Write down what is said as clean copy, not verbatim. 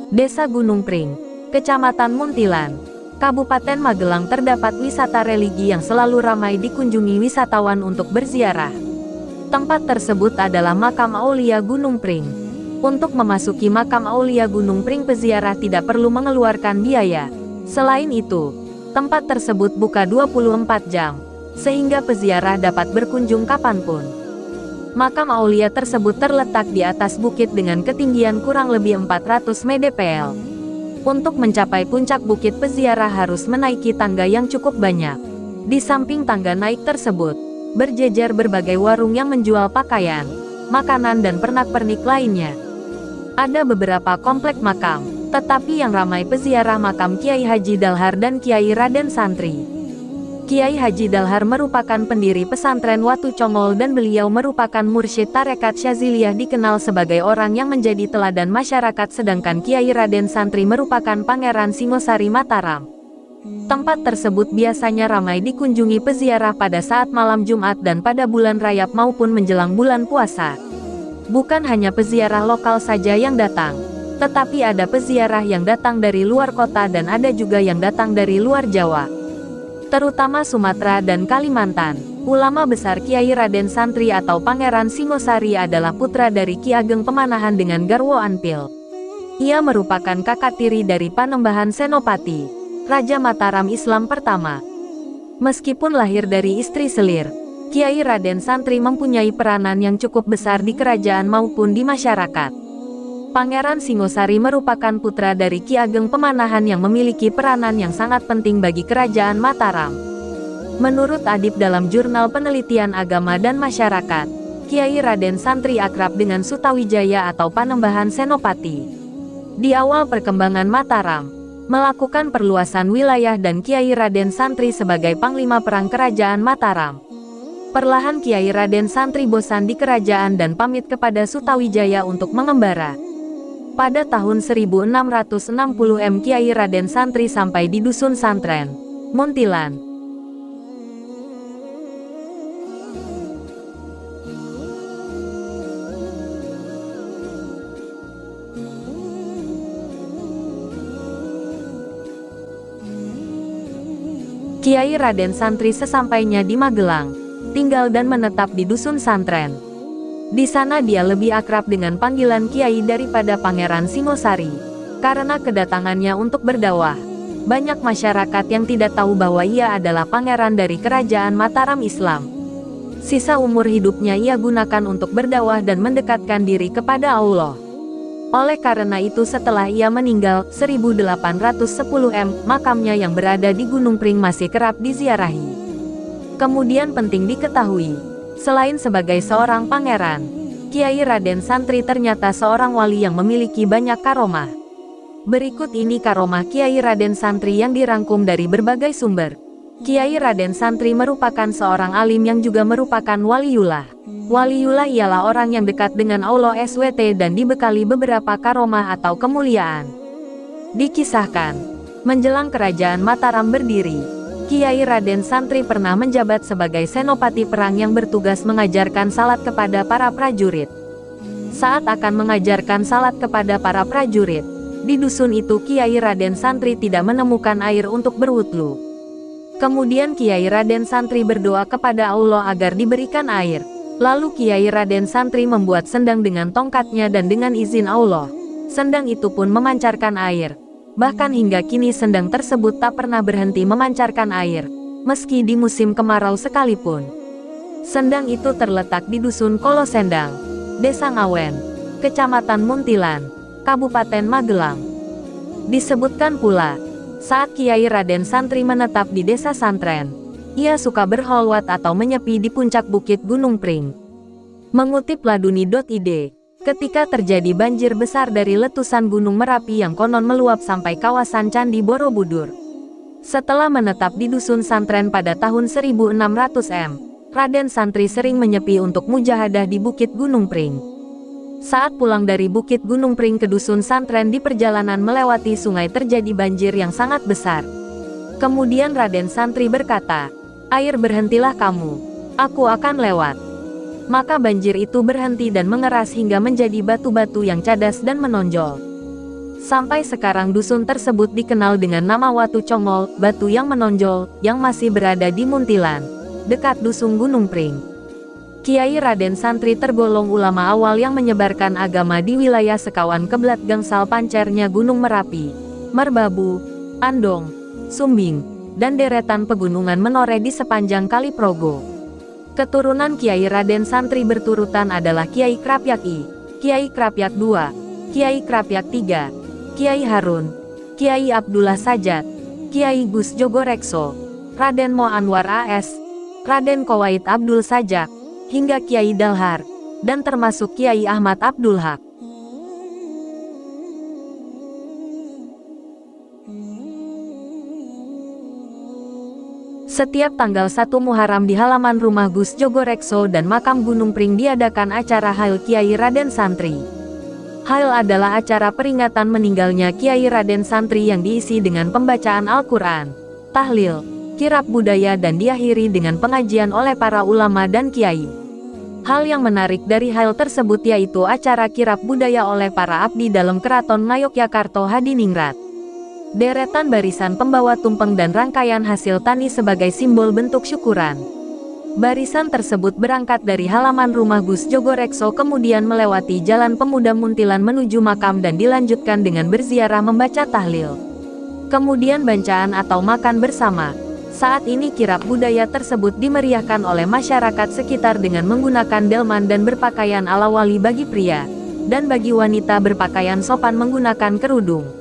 Desa Gunung Pring, Kecamatan Muntilan, Kabupaten Magelang terdapat wisata religi yang selalu ramai dikunjungi wisatawan untuk berziarah. Tempat tersebut adalah Makam Aulia Gunung Pring. Untuk memasuki Makam Aulia Gunung Pring, peziarah tidak perlu mengeluarkan biaya. Selain itu, tempat tersebut buka 24 jam, sehingga peziarah dapat berkunjung kapanpun. Makam Aulia tersebut terletak di atas bukit dengan ketinggian kurang lebih 400 mdpl. Untuk mencapai puncak bukit, peziarah harus menaiki tangga yang cukup banyak. Di samping tangga naik tersebut, berjejer berbagai warung yang menjual pakaian, makanan dan pernak-pernik lainnya. Ada beberapa komplek makam, tetapi yang ramai peziarah makam Kiai Haji Dalhar dan Kiai Raden Santri. Kiai Haji Dalhar merupakan pendiri pesantren Watu Congol dan beliau merupakan mursyid tarekat Syaziliyah, dikenal sebagai orang yang menjadi teladan masyarakat, sedangkan Kiai Raden Santri merupakan Pangeran Singosari Mataram. Tempat tersebut biasanya ramai dikunjungi peziarah pada saat malam Jumat dan pada bulan Rayab maupun menjelang bulan puasa. Bukan hanya peziarah lokal saja yang datang, tetapi ada peziarah yang datang dari luar kota dan ada juga yang datang dari luar Jawa, terutama Sumatera dan Kalimantan. Ulama besar Kiai Raden Santri atau Pangeran Singosari adalah putra dari Ki Ageng Pemanahan dengan Garwo Anpil. Ia merupakan kakak tiri dari Panembahan Senopati, Raja Mataram Islam pertama. Meskipun lahir dari istri selir, Kiai Raden Santri mempunyai peranan yang cukup besar di kerajaan maupun di masyarakat. Pangeran Singosari merupakan putra dari Ki Ageng Pemanahan yang memiliki peranan yang sangat penting bagi kerajaan Mataram. Menurut adib dalam Jurnal Penelitian Agama dan Masyarakat, Kiai Raden Santri akrab dengan Sutawijaya atau Panembahan Senopati. Di awal perkembangan Mataram, melakukan perluasan wilayah dan Kiai Raden Santri sebagai Panglima Perang Kerajaan Mataram. Perlahan Kiai Raden Santri bosan di kerajaan dan pamit kepada Sutawijaya untuk mengembara. Pada tahun 1660 Kiai Raden Santri sampai di Dusun Santren, Muntilan. Kiai Raden Santri sesampainya di Magelang, tinggal dan menetap di Dusun Santren. Di sana dia lebih akrab dengan panggilan Kiai daripada Pangeran Singosari, karena kedatangannya untuk berdakwah. Banyak masyarakat yang tidak tahu bahwa ia adalah pangeran dari kerajaan Mataram Islam. Sisa umur hidupnya ia gunakan untuk berdakwah dan mendekatkan diri kepada Allah. Oleh karena itu setelah ia meninggal 1810 makamnya yang berada di Gunung Pring masih kerap diziarahi. Kemudian penting diketahui, selain sebagai seorang pangeran, Kiai Raden Santri ternyata seorang wali yang memiliki banyak karomah. Berikut ini karomah Kiai Raden Santri yang dirangkum dari berbagai sumber. Kiai Raden Santri merupakan seorang alim yang juga merupakan waliullah. Waliullah ialah orang yang dekat dengan Allah SWT dan dibekali beberapa karomah atau kemuliaan. Dikisahkan, menjelang kerajaan Mataram berdiri, Kiai Raden Santri pernah menjabat sebagai senopati perang yang bertugas mengajarkan salat kepada para prajurit. Saat akan mengajarkan salat kepada para prajurit, di dusun itu Kiai Raden Santri tidak menemukan air untuk berwudhu. Kemudian Kiai Raden Santri berdoa kepada Allah agar diberikan air. Lalu Kiai Raden Santri membuat sendang dengan tongkatnya dan dengan izin Allah, sendang itu pun memancarkan air. Bahkan hingga kini sendang tersebut tak pernah berhenti memancarkan air, meski di musim kemarau sekalipun. Sendang itu terletak di Dusun Kolosendang, Desa Ngawen, Kecamatan Muntilan, Kabupaten Magelang. Disebutkan pula, saat Kiai Raden Santri menetap di Desa Santren, ia suka berholwat atau menyepi di puncak bukit Gunung Pring. Mengutip laduni.id, ketika terjadi banjir besar dari letusan Gunung Merapi yang konon meluap sampai kawasan Candi Borobudur. Setelah menetap di Dusun Santren pada tahun 1600 Raden Santri sering menyepi untuk mujahadah di bukit Gunung Pring. Saat pulang dari bukit Gunung Pring ke Dusun Santren, di perjalanan melewati sungai terjadi banjir yang sangat besar. Kemudian Raden Santri berkata, "Air, berhentilah kamu, aku akan lewat." Maka banjir itu berhenti dan mengeras hingga menjadi batu-batu yang cadas dan menonjol. Sampai sekarang dusun tersebut dikenal dengan nama Watu Congol, batu yang menonjol, yang masih berada di Muntilan, dekat dusun Gunung Pring. Kiai Raden Santri tergolong ulama awal yang menyebarkan agama di wilayah Sekawan Keblat Gangsal pancernya Gunung Merapi, Merbabu, Andong, Sumbing, dan deretan pegunungan menoreh di sepanjang Kali Progo. Keturunan Kiai Raden Santri berturutan adalah Kiai Krapyak I, Kiai Krapyak II, Kiai Krapyak III, Kiai Harun, Kiai Abdullah Sajat, Kiai Gus Jogorekso, Raden Mo Anwar AS, Raden Kowait Abdul Sajak, hingga Kiai Dalhar, dan termasuk Kiai Ahmad Abdul Haq. Setiap tanggal 1 Muharram di halaman rumah Gus Jogorekso dan makam Gunung Pring diadakan acara Hail Kiai Raden Santri. Hail adalah acara peringatan meninggalnya Kiai Raden Santri yang diisi dengan pembacaan Al-Quran, tahlil, kirab budaya dan diakhiri dengan pengajian oleh para ulama dan kiai. Hal yang menarik dari Hail tersebut yaitu acara kirab budaya oleh para abdi dalam Keraton Ngayogyakarta Hadiningrat. Deretan barisan pembawa tumpeng dan rangkaian hasil tani sebagai simbol bentuk syukuran. Barisan tersebut berangkat dari halaman rumah Gus Jogorekso kemudian melewati Jalan Pemuda Muntilan menuju makam dan dilanjutkan dengan berziarah membaca tahlil. Kemudian bacaan atau makan bersama. Saat ini kirab budaya tersebut dimeriahkan oleh masyarakat sekitar dengan menggunakan delman dan berpakaian ala wali bagi pria, dan bagi wanita berpakaian sopan menggunakan kerudung.